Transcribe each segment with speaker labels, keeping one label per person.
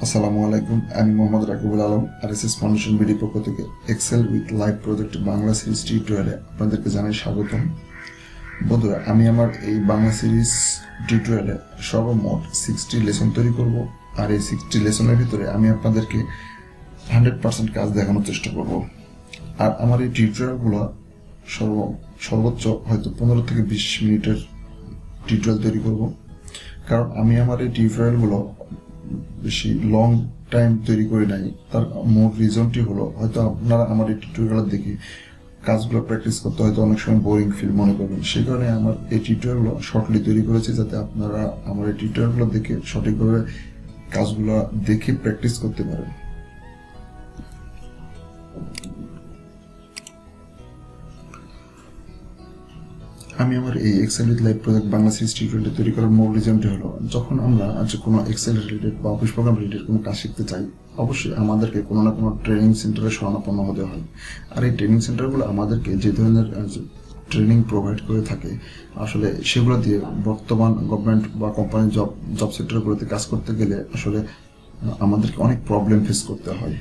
Speaker 1: আসসালামু আলাইকুম, আমি Mohammad Rakibul Alam RSS foundation BD পক্ষ থেকে excel with live project Bangla series টিউটোরিয়ালে আপনাদেরকে জানাই স্বাগতম। বন্ধুরা, আমি আমার এই বাংলা সিরিজ টিউটোরিয়ালে সর্বমোট 60 লেসন তৈরি করব। আর এই 60 লেসনের ভিতরে আমি আপনাদেরকে 100% কাজ দেখানোর চেষ্টা করব। আর আমার এই টিউটোরিয়ালগুলো সর্বোচ্চ হয়তো 15 থেকে 20 মিনিটের টিউটোরিয়াল তৈরি করব, কারণ আমি আমার এই টিউটোরিয়ালগুলো বেশি লং টাইম তৈরি করে নাই। তার মূল রিজনটি হলো, হয়তো আপনারা আমার এই টিউটোরিয়াল দেখে কাজগুলো প্র্যাকটিস করতে হয়তো অনেক সময় বোরিং ফিল মনে করবেন। সেই কারণে আমার এই টিউটোরিয়ালগুলো শর্টলি তৈরি করেছি, যাতে আপনারা আমার এই টিউটোরিয়ালগুলো দেখে সঠিকভাবে কাজগুলো দেখে প্র্যাকটিস করতে পারেন। আমি আমার এই excel with live project Bangla series tutorial তৈরি করার মূল রিজনটি হলো, যখন আমরা কোনো এক্সেল রিলেটেড বা অফিস প্রোগ্রাম রিলেটেড কোনো কাজ শিখতে চাই, অবশ্যই আমাদেরকে কোনো না কোনো ট্রেনিং সেন্টারে শরণাপন্ন হতে হয়। আর এই ট্রেনিং সেন্টারগুলো আমাদেরকে যে ধরনের ট্রেনিং প্রোভাইড করে থাকে, আসলে সেগুলো দিয়ে বর্তমান গভর্নমেন্ট বা কোম্পানির জব সেক্টরগুলোতে কাজ করতে গেলে আসলে আমাদেরকে অনেক প্রবলেম ফেস করতে হয়।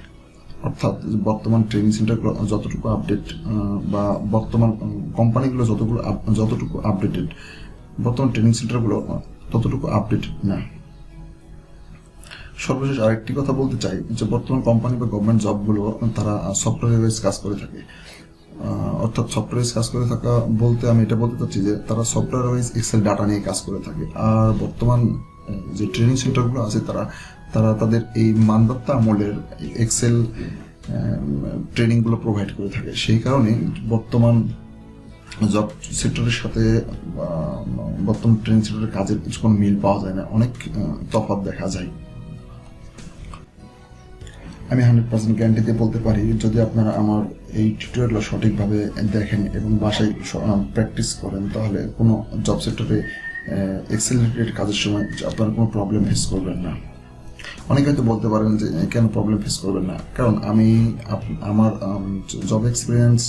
Speaker 1: অর্থাৎ বর্তমান ট্রেনিং সেন্টারগুলো যতটুকু আপডেট বা বর্তমান কোম্পানিগুলো যতটুকু আপডেটেড, বর্তমান ট্রেনিং সেন্টারগুলো ততটুকু আপডেট না। সর্বশেষ আরেকটি কথা বলতে চাই যে বর্তমান কোম্পানি বা গভর্নমেন্ট জবগুলো তারা সফটওয়্যার ওয়াইজ কাজ করে থাকে। অর্থাৎ সফটওয়্যার ওয়াইজ কাজ করে থাকা বলতে আমি এটা বলতে চাচ্ছি যে তারা সফটওয়্যার ওয়াইজ এক্সেল ডাটা নিয়ে কাজ করে থাকে। আর বর্তমান যে ট্রেনিং সেন্টারগুলো আছে তারা তাদের এই মানদত্তা আমলের এক্সেল ট্রেনিংগুলো প্রোভাইড করে থাকে। সেই কারণে বর্তমান জব সেক্টরের সাথে বর্তমান ট্রেনিং সেক্টরের কাজের কোনো মিল পাওয়া যায় না, অনেক তফাৎ দেখা যায়। আমি 100% গ্যারান্টি দিয়ে বলতে পারি, যদি আপনারা আমার এই টিউটোরিয়ালগুলো সঠিকভাবে দেখেন এবং বাসায় প্র্যাকটিস করেন, তাহলে কোনো জব সেক্টরে এক্সেল রিলেটেড কাজের সময় আপনারা কোনো প্রবলেম ফেস করবেন না। অনেকে হয়তো বলতে পারেন যে কেন প্রবলেম ফেস করবেন না, কারণ আমি আমার জব এক্সপিরিয়েন্স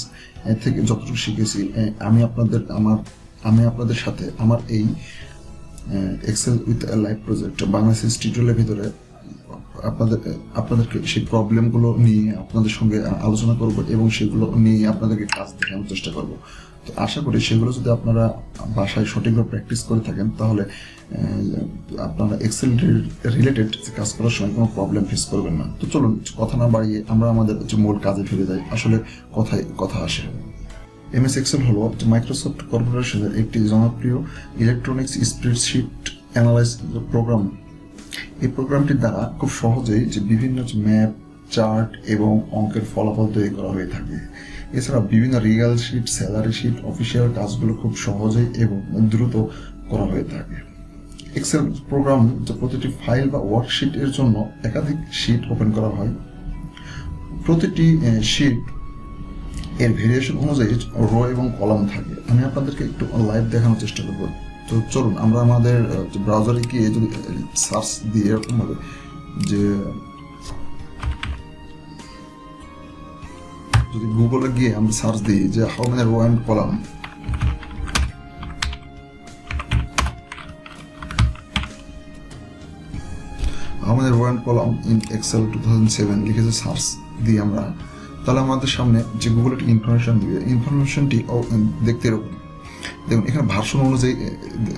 Speaker 1: থেকে যতটুকু শিখেছি, আমি আপনাদের সাথে আমার এই excel with live project Bangla series টিউটোরিয়ালের ভিতরে আপনাদেরকে সেই প্রবলেমগুলো নিয়ে আপনাদের সঙ্গে আলোচনা করব এবং সেগুলো নিয়ে আপনাদেরকে কাজ দেখানোর চেষ্টা করব। তো আশা করি সেগুলো যদি আপনারা বাসায় সঠিকভাবে প্র্যাকটিস করে থাকেন, তাহলে আপনারা এক্সেল রিলেটেড কাজ করার সময় কোনো প্রবলেম ফেস করবেন না। তো চলুন কথা না বাড়িয়ে আমরা আমাদের মূল কাজে ফিরে যাই। আসলে কথা আসে। এমএস এক্সেল হলো মাইক্রোসফট কর্পোরেশনের একটি জনপ্রিয় ইলেকট্রনিক্স স্প্রেডশিট অ্যানালাইজ প্রোগ্রাম। এই প্রোগ্রামটির দ্বারা খুব সহজেই বিভিন্ন ম্যাপ, চার্ট এবং অঙ্কের ফলাফল তৈরি করা হয়ে থাকে। এছাড়া বিভিন্ন রিগাল শিট, স্যালারি শিট, অফিসিয়াল কাজগুলো খুব সহজেই এবং দ্রুত করা হয়ে থাকে। এক্সেল প্রোগ্রাম প্রতিটি ফাইল বা ওয়ার্কশিট এর জন্য একাধিক শিট ওপেন করা হয়। প্রতিটি শিট এর ভেরিয়েশন অনুযায়ী রো এবং কলাম থাকে। আমি আপনাদেরকে একটু লাইভ দেখানোর চেষ্টা করব। তো চলুন আমরা আমাদের ব্রাউজারে গিয়ে যদি সার্চ দিই, এরকম ভাবে যে যদি গুগলে গিয়ে আমরা সার্চ দিই যে how many row and column, আমাদের row and column in Excel 2007 লিখেছে সার্চ দিয়ে আমরা, তাহলে আমাদের সামনে যে গুগল একটি ইনফরমেশন দিবে, ইনফরমেশনটি দেখতে এরকম। দেখুন, এখানে ভার্সন অনুযায়ী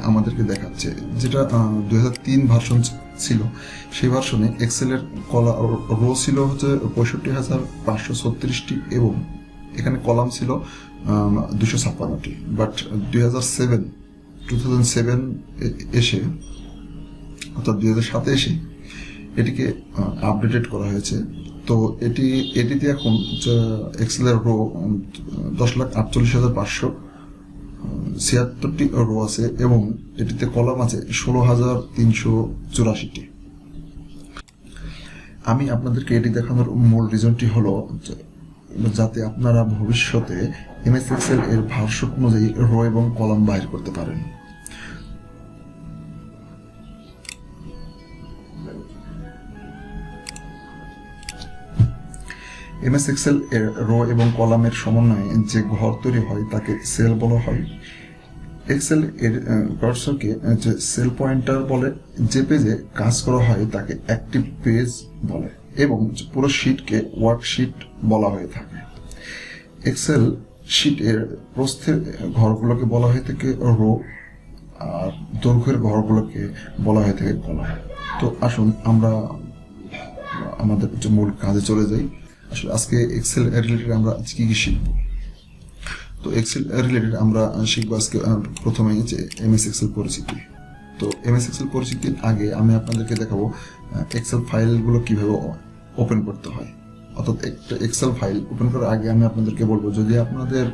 Speaker 1: আমাদেরকে দেখাচ্ছে, যেটা 2003 ভার্সন ছিল, সেই ভার্সনে এক্সেলের রো ছিল হচ্ছে 65,536টি এবং এখানে কলাম ছিল 256টি। বাট 2007 এসে, অর্থাৎ 2007 এসে এটিকে আপডেটেড করা হয়েছে। তো এটিতে এখন এক্সেলের রো 10,48,576টি রো আছে এবং এটিতে কলাম আছে 16,384টি। আমি আপনাদেরকে এটি দেখানোর মূল রিজনটি হলো যাতে আপনারা ভবিষ্যতে এমএস এক্সেল এর ভার্সন অনুযায়ী রো এবং কলাম বাইর করতে পারেন। এমএস এক্সেল এর রো এবং কলামের সমন্বয়ে যে ঘর তৈরি হয় তাকে সেল বলা হয়। এক্সেল এর কার্সরকে যে সেল পয়েন্টার বলে। যে পেজে কাজ করা হয় তাকে অ্যাক্টিভ পেজ বলে এবং পুরো শিটকে ওয়ার্কশিট বলা হয়ে থাকে। এক্সেল শিট এর প্রস্থের ঘরগুলোকে বলা হয়ে থাকে রো, আর দৈর্ঘ্যের ঘরগুলোকে বলা হয়ে থাকে কলাম। তো আসুন আমরা আমাদের মূল কাজে চলে যাই। আসলে আজকে এক্সেল রিলেটেড আমরা কি কি শিখবো। তো এক্সেল রিলেটেড আমরা শিখবো আজকে প্রথমে যে এমএস এক্সেল পরিচিতি। তো এমএস এক্সেল পরিচিতির আগে আমি আপনাদেরকে দেখাবো এক্সেল ফাইলগুলো কিভাবে ওপেন করতে হয়। অর্থাৎ একটা এক্সেল ফাইল ওপেন করার আগে আমি আপনাদেরকে বলবো, যদি আপনাদের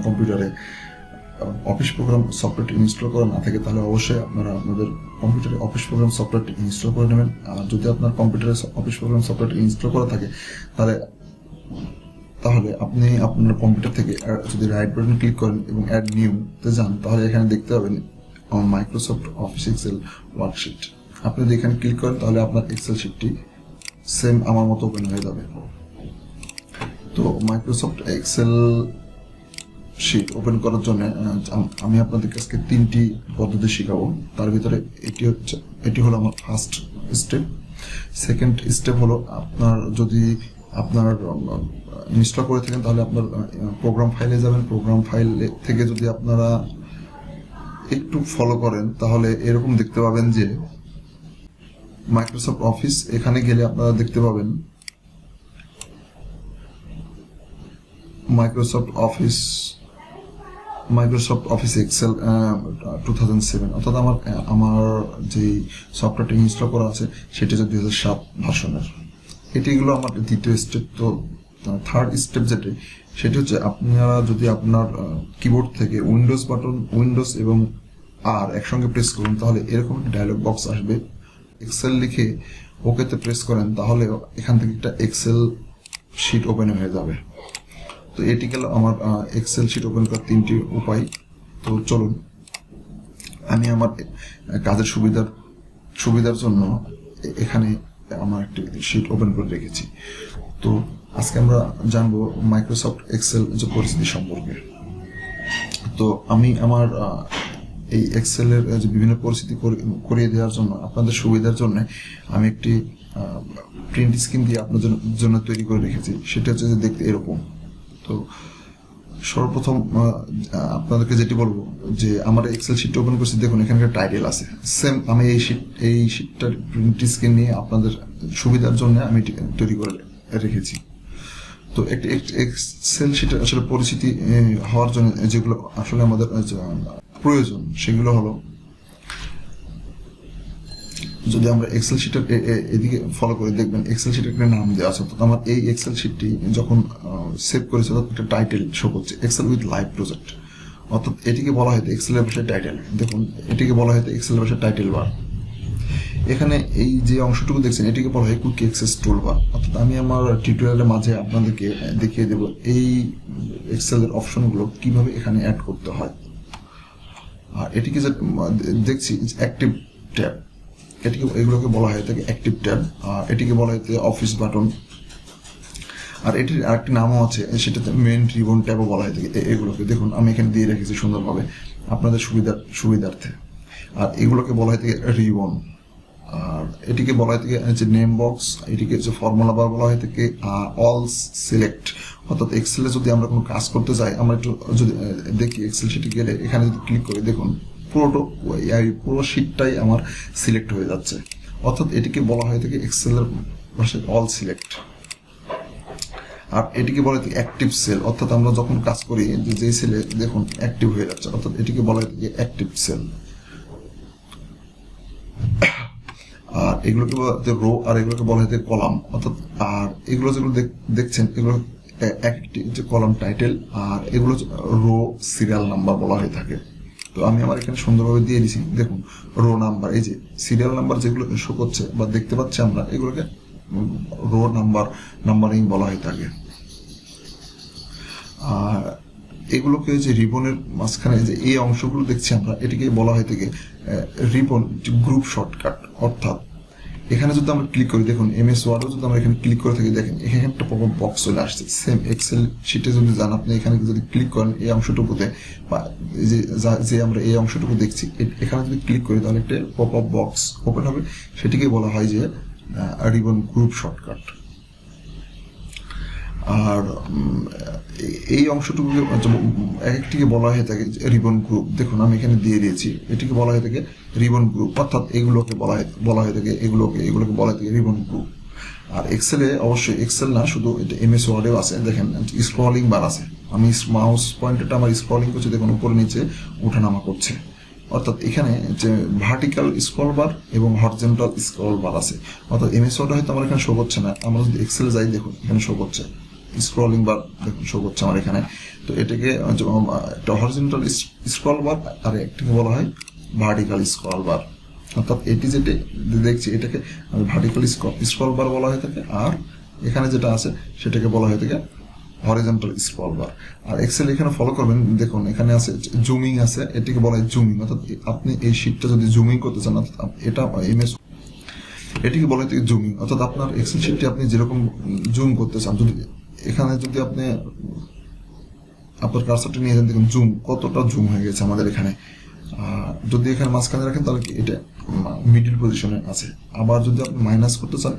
Speaker 1: কম্পিউটারে অফিস প্রোগ্রাম সফটওয়্যারটি ইনস্টল করা না থাকে তাহলে অবশ্যই আপনারা আপনাদের কম্পিউটারে অফিস প্রোগ্রাম সফটওয়্যারটি ইনস্টল করে নেবেন। আর যদি আপনার কম্পিউটারে অফিস প্রোগ্রাম সফটওয়্যারটি ইনস্টল করা থাকে তাহলে আপনি আপনার কম্পিউটার থেকে যদি রাইট বাটন ক্লিক করেন এবং অ্যাড নিউ তে যান, তাহলে এখানে দেখতে পাবেন মাইক্রোসফট অফিস এক্সেল ওয়ার্কশিট। আপনি যদি এখানে ক্লিক করেন তাহলে আপনার এক্সেল শিটটি সেম আমার মতো ওপেন হয়ে যাবে। তো মাইক্রোসফট এক্সেল শিট ওপেন করার জন্য আমি আপনাদেরকে আজকে 3টি পদ্ধতি শেখাবো। তার ভিতরে এটি হলো আমার ফার্স্ট স্টেপ। সেকেন্ড স্টেপ হলো যদি আপনার ইনস্টল করে থাকেন তাহলে আপনার প্রোগ্রাম ফাইলে যাবেন। প্রোগ্রাম ফাইল থেকে যদি আপনারা একটু ফলো করেন তাহলে এরকম দেখতে পাবেন যে মাইক্রোসফট অফিস, এখানে গেলে আপনারা দেখতে পাবেন মাইক্রোসফট অফিস এক্সেল 2007, অর্থাৎ আমার যে সফটওয়্যারটি ইনস্টল করা আছে সেটি হচ্ছে 2007 ভার্সনের। এটিগুলো আমার দ্বিতীয় স্টেপ। তো থার্ড স্টেপ সেটি হচ্ছে আপনারা যদি আপনার কিবোর্ড থেকে উইন্ডোজ এবং আর একসঙ্গে প্রেস করুন তাহলে এরকম একটা ডায়লগ বক্স আসবে। এক্সেল লিখে ওকেতে প্রেস করেন তাহলে এখান থেকে একটা এক্সেল শিট ওপেন হয়ে যাবে। তো এটি গেল আমার এক্সেল শিট ওপেন করার 3টি উপায়। তো চলুন আমি আমার কাজের সুবিধার জন্য এখানে আমার একটি শিট ওপেন করে রেখেছি। তো আজকে আমরা জানবো মাইক্রোসফট এক্সেল যে পরিস্থিতি সম্পর্কে। তো আমি আমার এই এক্সেলের যে বিভিন্ন পরিস্থিতি করিয়ে দেওয়ার জন্য আপনাদের সুবিধার জন্য আমি একটি প্রিন্ট স্ক্রিন দিয়ে আপনাদের জন্য তৈরি করে রেখেছি। সেটা হচ্ছে যে দেখতে এরকম। তো সর্বপ্রথম আপনাদেরকে যেটি বলবো যে আমার এক্সেল শিটটা ওপেন করছি, দেখুন এখানে একটা টাইটেল আছে। সেম আমি এই শিটটার প্রিন্ট স্ক্রিন নিয়ে আপনাদের সুবিধার জন্য আমি তৈরি করে রেখেছি। তো একটি এক্সেল শিটের আসলে পরিচিতি হওয়ার জন্য যেগুলো আসলে আমাদের প্রয়োজন সেগুলো হলো, যদি আমরা এক্সেল শিটের এদিকে ফলো করে দেখবেন এক্সেল শিটের একটা নাম দেওয়া আছে। অর্থাৎ আমার এই এক্সেল শিটটি যখন সেভ করেছে তখন একটা টাইটেল শো করছে, এক্সেল উইথ লাইভ প্রজেক্ট। অর্থাৎ এটিকে বলা হয়তো এক্সেলের ভাষায় টাইটেল। দেখুন এটিকে বলা হয়তো এক্সেলের ভাষায় টাইটেল বার। এখানে এই যে অংশটুকু দেখছেন এটিকে বলা হয় কুইক অ্যাক্সেস টুল বার। অর্থাৎ আমি আমার টিউটোরিয়ালের মাঝে আপনাদেরকে দেখিয়ে দেব এই এক্সেলের অপশনগুলো কিভাবে এখানে অ্যাড করতে হয়। আর এটিকে যে দেখছি অ্যাক্টিভ ট্যাব, এগুলোকে বলা হয় থাকে অ্যাক্টিভ ট্যাব। আর এটিকে বলা হয় অফিস বাটন। আর এটির আরেকটি নামও আছে, সেটাতে মেন রিবন ট্যাবও বলা হয় থাকে। এগুলোকে দেখুন আমি এখানে দিয়ে রেখেছি সুন্দরভাবে আপনাদের সুবিধার্থে। আর এগুলোকে বলা হয় থাকে রিবন। আর এটিকে বলা হয় থাকে যে নেম বক্স, এটিকে যে ফর্মুলা বার বলা হয় থাকে অল সিলেক্ট। অর্থাৎ এক্সেলে যদি আমরা কোনো কাজ করতে যাই, আমরা একটু যদি দেখি এক্সেল শিটে গেলে এখানে যদি ক্লিক করি দেখুন পুরো শিটটাই আমার সিলেক্ট হয়ে যাচ্ছে। অর্থাৎ এটিকে বলা হয় থাকে এক্সেলের ভাষায় অল সিলেক্ট। আর এটিকে বলা হয় অ্যাক্টিভ সেল। অর্থাৎ আমরা যখন কাজ করি যে সেলে দেখুন অ্যাক্টিভ হয়ে যাচ্ছে, অর্থাৎ এটিকে বলা হয় থাকে অ্যাক্টিভ সেল। আর এগুলোকে বলা হয় রো, আর এগুলোকে বলা হয় কলাম। অর্থাৎ আর এগুলো যেগুলো দেখছেন এগুলো একটি যে কলাম টাইটেল, আর এগুলো রো সিরিয়াল নাম্বার বলা হয়ে থাকে। তো আমি আমার এখানে সুন্দরভাবে দিয়ে দিছি, দেখুন রো নাম্বার, এই যে সিরিয়াল নাম্বার যেগুলো শো করছে বা দেখতে পাচ্ছি আমরা এগুলোকে রো নাম্বারিং বলা হয়ে থাকে। আর এগুলোকে যে রিবনের মাঝখানে যে এই অংশগুলো দেখছি আমরা এটিকে বলা হয়ে থাকে রিবন গ্রুপ শর্টকাট। অর্থাৎ এখানে যদি আমরা ক্লিক করি, দেখুন এমএস ওয়ার্ডও যদি আমরা এখানে ক্লিক করে থাকি, দেখেন এখানে একটা পপআপ বক্স চলে আসছে। সেম এক্সেল শিটে যদি যান আপনি, এখানে যদি ক্লিক করেন এই অংশটুকুতে, বা যে আমরা এই অংশটুকু দেখছি, এখানে যদি ক্লিক করি তাহলে একটা পপআপ বক্স ওপেন হবে। সেটিকে বলা হয় যে রিবন গ্রুপ শর্টকাট। আর এই অংশটুকুকে একটিকে বলা হয়ে থাকে রিবন গ্রুপ। দেখুন আমি এখানে দিয়ে দিয়েছি, এটিকে বলা হয়ে থাকে রিবন গ্রুপ, অর্থাৎ এগুলোকে বলা হয়ে থাকে এগুলোকে বলা হয়ে থাকে রিবন গ্রুপ। আর এক্সেলে অবশ্যই এক্সেল না, শুধু এটা এমএস ওয়ার্ডেও আছে। দেখেন স্ক্রলিং বার আছে, আমি মাউস পয়েন্টারটা আমার স্ক্রলিং করছি, দেখুন উপরে নিচে ওঠানামা করছে। অর্থাৎ এখানে যে ভার্টিক্যাল স্ক্রল বার এবং হরিজন্টাল স্ক্রল বার আছে। অর্থাৎ এমএস ওয়ার্ডে হয়তো আমার এখানে শো করছে না, আমরা যদি এক্সেলে যাই দেখুন এখানে শো করছে স্ক্রলিং বার, দেখুন শো করছে আমার এখানে। তো এটাকে একটা হরিজন্টাল স্ক্রল বার আর একটাকে বলা হয় ভার্টিক্যাল স্ক্রল বার। অর্থাৎ এটি যেটা দেখছি এটাকে ভার্টিক্যাল স্ক্রল বার বলা হয়ে থাকে, আর এখানে যেটা আছে সেটাকে বলা হয়ে থাকে হরিজন্টাল স্ক্রল বার। আর এক্সেল এখানে ফলো করবেন, দেখুন এখানে আছে জুমিং আছে, এটিকে বলা হয় জুমিং। অর্থাৎ আপনি এই শিটটা যদি জুমিং করতে চান, অর্থাৎ এটা এমএস এটিকে বলা হয় জুমিং। অর্থাৎ আপনার এক্সেল শিটটি আপনি যেরকম জুম করতে চান, যদি এখানে যদি আপনি আপনার কার্সারটা নিয়ে যান, দেখুন জুম কতটা জুম হয়ে গেছে আমাদের এখানে। যদি এখানে মাঝখানে রাখেন তাহলে এটা মিডিল পজিশনে আছে। আবার যদি আপনি মাইনাস করতে চান,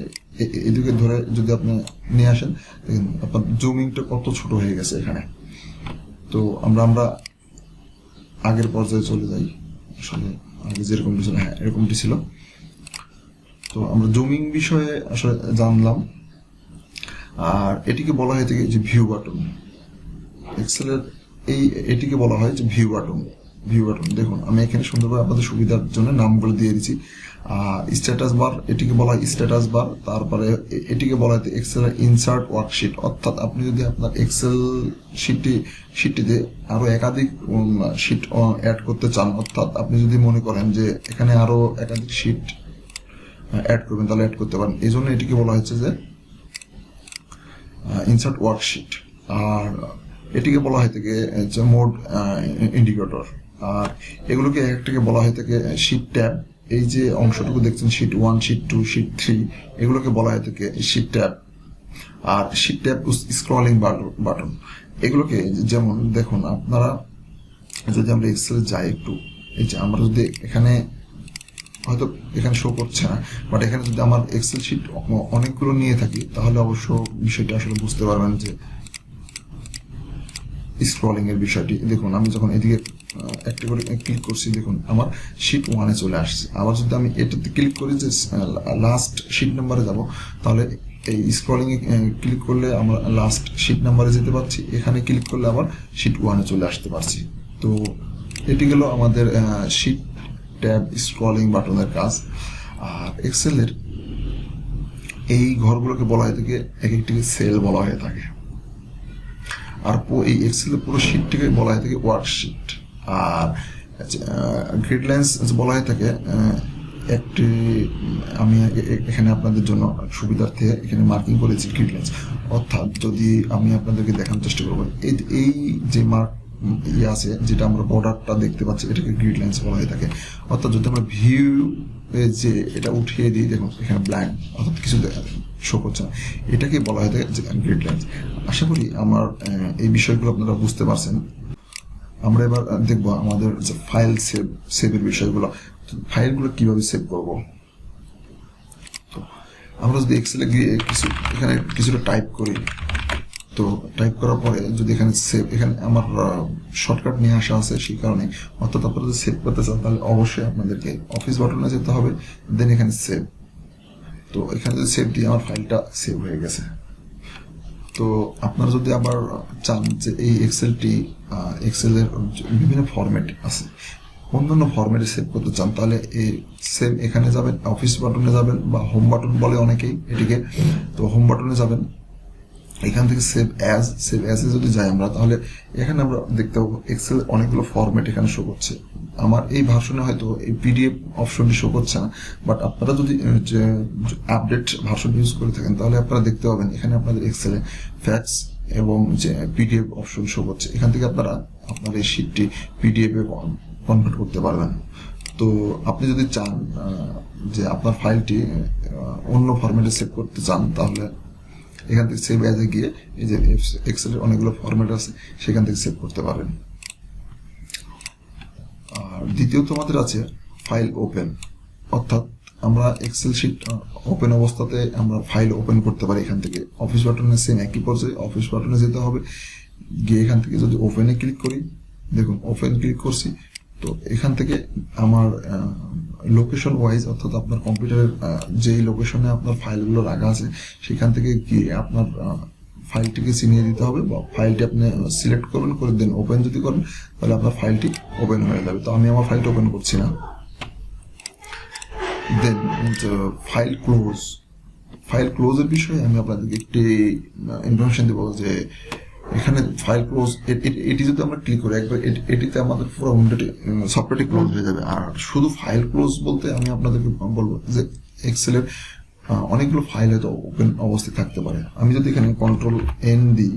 Speaker 1: এদিকে ধরে যদি আপনি নিয়ে আসেন, দেখেন আপনার জুমিংটা কত ছোট হয়ে গেছে এখানে। তো আমরা আগের পর্যায়ে চলে যাই। আসলে আগে যেরকমটি ছিল, হ্যাঁ এরকমটি ছিল। তো আমরা জুমিং বিষয়ে আসলে জানলাম। আর এটিকে বলা হয়ে থাকে যে ভিউ বাটন। এক্সেলের এটিকে বলা হয় যে ভিউ বাটন। দেখুন আমি এখানে সুন্দরভাবে আপনাদের সুবিধার জন্য নামগুলো দিয়ে দিচ্ছি। স্ট্যাটাস বার, এটিকে বলা হয় স্ট্যাটাস বার। তারপরে এটিকে বলা হয় এক্সেলের ইনসার্ট ওয়ার্কশিট। অর্থাৎ আপনি যদি আপনার এক্সেল শিটটিতে আরো একাধিক শিট অ্যাড করতে চান, অর্থাৎ আপনি যদি মনে করেন যে এখানে আরো একাধিক শিট অ্যাড করবেন, তাহলে অ্যাড করতে পারেন। এই জন্য এটিকে বলা হচ্ছে যে ইনসার্ট ওয়ার্কশিট। আর এটিকে বলা হয়ে থাকে যে মোড ইন্ডিকেটর। আর এগুলোকে একটাকে বলা হয়ে থাকে শিট ট্যাব। এই যে অংশটুকু দেখছেন শিট 1, শিট 2, শিট 3, এগুলোকে বলা হয়ে থাকে শিট ট্যাব। আর শিট ট্যাব স্ক্রলিং বাটন। এগুলোকে যেমন দেখুন আপনারা যদি আমরা এক্সেলে যাই একটু, এই যে আমরা যদি এখানে হয়তো এখানে শো করছে না, বাট এখানে যদি আমার এক্সেল শিট অনেকগুলো নিয়ে থাকি, তাহলে অবশ্য বিষয়টা আসলে বুঝতে পারবেন যে স্ক্রলিং এর বিষয়টি। দেখুন আমি যখন এদিকে একটা করে ক্লিক করছি, দেখুন আমার শিট 1-এ চলে আসছে। আবার যদি আমি এটাতে ক্লিক করি যে লাস্ট শিট নাম্বারে যাব, তাহলে এই স্ক্রলিং এ ক্লিক করলে আমরা লাস্ট শিট নাম্বারে যেতে পারছি। এখানে ক্লিক করলে আবার শিট 1-এ চলে আসতে পারছি। তো এটি গেল আমাদের শিট ট্যাব স্ক্রলিং বাটনের কাজ। আর এক্সেলের এই ঘরগুলোকে বলা হয়ে থাকে এক একটিকে সেল বলা হয়ে থাকে। আর এই এক্সেলের পুরো শিটটিকে বলা হয়ে থাকে ওয়ার্কশিট। আর গ্রিডলাইন্স বলা হয়ে থাকে একটি, আমি এখানে আপনাদের জন্য সুবিধার্থে এখানে মার্কিং করেছি গ্রিডলাইন্স। অর্থাৎ যদি আমি আপনাদেরকে দেখানোর চেষ্টা করবো, এই যে মার্ক আছে যেটা আমরা বর্ডারটা দেখতে পাচ্ছি, এটাকে গ্রিডলাইন্স বলা হয়ে থাকে। অর্থাৎ যদি আমরা ভিউ যে এটা উঠিয়ে দিই, দেখুন এখানে ব্ল্যাঙ্ক, অর্থাৎ কিছু শো করছে না, এটাকে বলা হয়ে থাকে গ্রিডলাইন্স। আশা করি আমার এই বিষয়গুলো আপনারা বুঝতে পারছেন। আমরা এবার দেখবো আমাদের যে ফাইল সেভের বিষয়গুলো, ফাইলগুলো কিভাবে সেভ করব। তো আমরা যদি এক্সেলে গিয়ে এখানে কিছুটা টাইপ করি, তো টাইপ করার পরে যদি এখানে সেভ, এখানে আমার শর্টকাট নিয়ে আসা আছে সেই কারণে, অর্থাৎ আপনারা যদি সেভ করতে চান তাহলে অবশ্যই আপনাদেরকে অফিস বাটনে যেতে হবে, দেন এখানে সেভ। তো এখানে যদি সেভ দিই, আমার ফাইলটা সেভ হয়ে গেছে। তো আপনারা যদি আবার চান যে এই এক্সেলের বিভিন্ন ফরম্যাট আছে, অন্যান্য ফরম্যাটে সেভ করতে চান, তাহলে এই সেভ এখানে যাবেন, অফিস বাটনে যাবেন, বা হোম বাটন বলে অনেকেই এটিকে। তো হোম বাটনে যাবেন, এখান থেকে সেভ অ্যাজ যদি যাই আমরা, তাহলে এখানে আমরা দেখতে পাবো এক্সেল অনেকগুলো ফরম্যাট এখানে শো করছে। আমার এই ভার্সনে হয়তো এই পিডিএফ অপশনটি শো করছে না, বাট আপনারা যদি আপডেট ভার্সন ইউজ করে থাকেন, তাহলে আপনারা দেখতে পাবেন এখানে আপনাদের এক্সেলে ফ্যাক্স এবং যে পিডিএফ অপশন শো করছে। এখান থেকে আপনারা আপনার এই শিটটি পিডিএফ এ কনভার্ট করতে পারবেন। তো আপনি যদি চান যে আপনার ফাইলটি অন্য ফরম্যাটে সেভ করতে চান, তাহলে এখান থেকে সেভ অ্যাজে গিয়ে এই যে এক্সেলের অনেকগুলো ফরম্যাট আছে, সেখান থেকে সেভ করতে পারেন। আর দ্বিতীয়ত আমাদের আছে ফাইল ওপেন, অর্থাৎ আমরা এক্সেল শিট ওপেন অবস্থাতে আমরা ফাইল ওপেন করতে পারি। এখান থেকে অফিস বাটনের সেম একই পর্যায়ে অফিস বাটনে যেতে হবে, গিয়ে এখান থেকে যদি ওপেনে ক্লিক করি, দেখুন ওপেন ক্লিক করছি, তো এখান থেকে আমার লোকেশন ওয়াইজ, অর্থাৎ আপনার কম্পিউটারের যেই লোকেশনে আপনার ফাইলগুলো রাখা আছে সেখান থেকে গিয়ে আপনার ফাইলটিকে চিনিয়ে দিতে হবে, বা ফাইলটি আপনি সিলেক্ট করবেন, করে দেন ওপেন যদি করেন তাহলে আপনার ফাইলটি ওপেন হয়ে যাবে। তো আমি আমার ফাইলটা ওপেন করছি না। দেন ফাইল ক্লোজ, ফাইল ক্লোজের বিষয়ে আমি আপনাদেরকে একটি ইনফরমেশন দেবো যে এখানে ফাইল ক্লোজ এটি যদি আমরা ক্লিক করি একবার, এটিতে আমাদের পুরো উইন্ডোটি সফটওয়্যারটি ক্লোজ হয়ে যাবে। আর শুধু ফাইল ক্লোজ বলতে আমি আপনাদেরকে বলবো যে এক্সেলের অনেকগুলো ফাইল হয়তো ওপেন অবস্থায় থাকতে পারে। আমি যদি এখানে Ctrl+N দিই,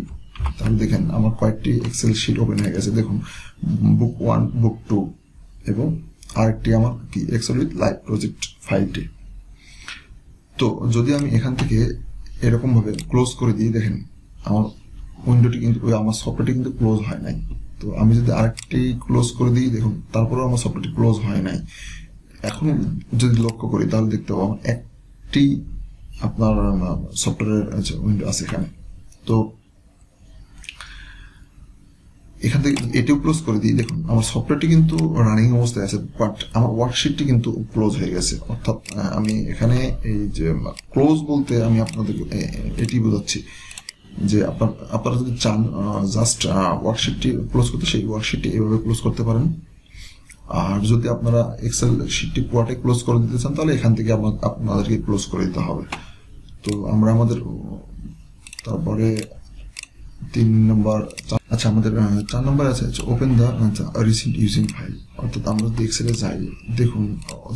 Speaker 1: তাহলে দেখেন আমার কয়েকটি এক্সেল শিট ওপেন হয়ে গেছে। দেখুন বুক 1, বুক 2 এবং আরেকটি আমার কি এক্সেল উইথ লাইভ প্রজেক্ট ফাইলটি। তো যদি আমি এখান থেকে এরকম ভাবে ক্লোজ করে দিই, দেখেন আমার উইন্ডোটি কিন্তু আমার সফটওয়্যারটি কিন্তু ক্লোজ হয় নাই। তো আমি যদি আরেকটি ক্লোজ করে দিই, দেখুন তারপরেও আমার সফটওয়্যারটি ক্লোজ হয় নাই। এখন যদি লক্ষ্য করি তাহলে দেখতে পাবো একটি আপনার সফটওয়্যারের উইন্ডো আছে এখানে। তো এখান থেকে এটিও ক্লোজ করে দিই, দেখুন আমার সফটওয়্যারটি কিন্তু রানিং অবস্থায় আছে, বাট আমার ওয়ার্কশিটটি কিন্তু ক্লোজ হয়ে গেছে। অর্থাৎ আমি এখানে এই যে ক্লোজ বলতে আমি আপনাদেরকে এটি বোঝাচ্ছি যে আপনারা যদি চান জাস্ট ওয়ার্কশিটটি ক্লোজ করতে, সেই ওয়ার্কশিটটি এভাবে ক্লোজ করতে পারেন। আর যদি আপনারা এক্সেল শিটটি পুরোটাই ক্লোজ করে দিতে চান, তাহলে এখান থেকে আপনাদেরকে ক্লোজ করে দিতে হবে। তো আমরা আমাদের তারপরে 3 নম্বর, আচ্ছা আমাদের 4 নম্বর আছে open the recent using file. অর্থাৎ আমরা যদি এক্সেলে যাই, দেখুন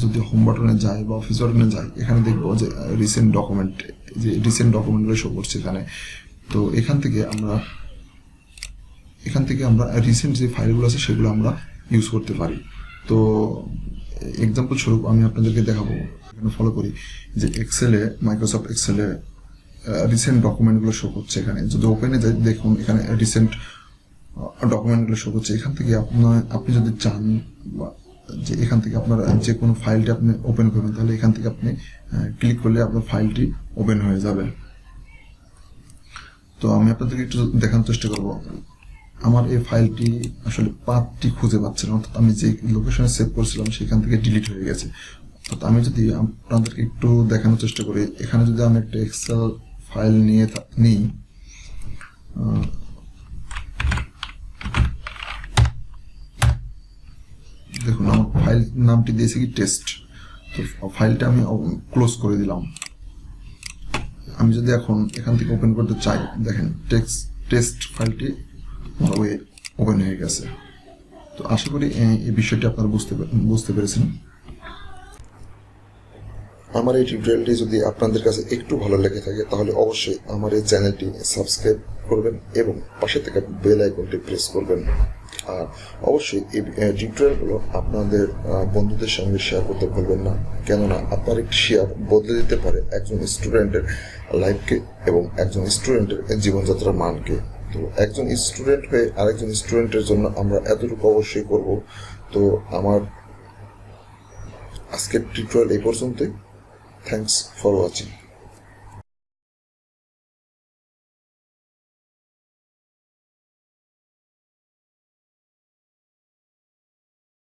Speaker 1: যদি হোম বাটনে যাই বা অফিস বাটনে যাই, এখানে দেখবো যে রিসেন্ট ডকুমেন্ট, যে রিসেন্ট ডকুমেন্টগুলো শো করছে এখানে। তো এখান থেকে আমরা রিসেন্ট যে ফাইলগুলো আছে সেগুলো আমরা ইউজ করতে পারি। তো এক্সাম্পল স্বরূপ আমি আপনাদেরকে দেখাবো, এখানে ফলো করি যে এক্সেলে, মাইক্রোসফট এক্সেলে রিসেন্ট ডকুমেন্টগুলো শো করছে। এখানে যদি ওপেনে যাই, দেখুন এখানে রিসেন্ট ডকুমেন্টগুলো শো করছে। এখান থেকে আপনি যদি চান যে এখান থেকে আপনার যে কোনো ফাইলটি আপনি ওপেন করবেন, তাহলে এখান থেকে আপনি ক্লিক করলে আপনার ফাইলটি ওপেন হয়ে যাবে। তো আমি আপনাদেরকে একটু দেখানোর চেষ্টা করব। আমার এই ফাইলটি আসলে পাথটি খুঁজে পাচ্ছে না, অর্থাৎ আমি যে লোকেশনে সেভ করেছিলাম সেখান থেকে ডিলিট হয়ে গেছে। অর্থাৎ আমি যদি আপনাদেরকে একটু দেখানোর চেষ্টা করি, এখানে যদি আমি একটা এক্সেল ফাইল নিই, দেখুন আমার ফাইল নামটি দিয়েছে কি টেস্ট। তো ফাইলটা আমি ক্লোজ করে দিলাম। আমি যদি এখন এখান থেকে ওপেন করতে চাই, দেখেন টেস্ট ফাইলটি ওপেন হয়ে গেছে। তো আশা করি এই বিষয়টি আপনারা বুঝতে পেরেছেন।
Speaker 2: আমার এই টিউটোরিয়ালটি যদি আপনাদের কাছে একটু ভালো লেগে থাকে, তাহলে অবশ্যই আমার এই চ্যানেলটি সাবস্ক্রাইব করবেন এবং পাশে থাকা বেল আইকনটি প্রেস করবেন। আর অবশ্যই এই টিউটোরিয়ালগুলো আপনাদের বন্ধুদের সঙ্গে শেয়ার করতে ভুলবেন না, কেননা আপনার একটি শেয়ার বদলে দিতে পারে একজন স্টুডেন্টের লাইফকে এবং একজন স্টুডেন্টের জীবনযাত্রার মানকে। তো একজন স্টুডেন্ট হয়ে আরেকজন স্টুডেন্টের জন্য আমরা এতটুকু অবশ্যই করব। তো আমার আজকের টিউটোরিয়াল এই পর্যন্তই। Thanks for watching.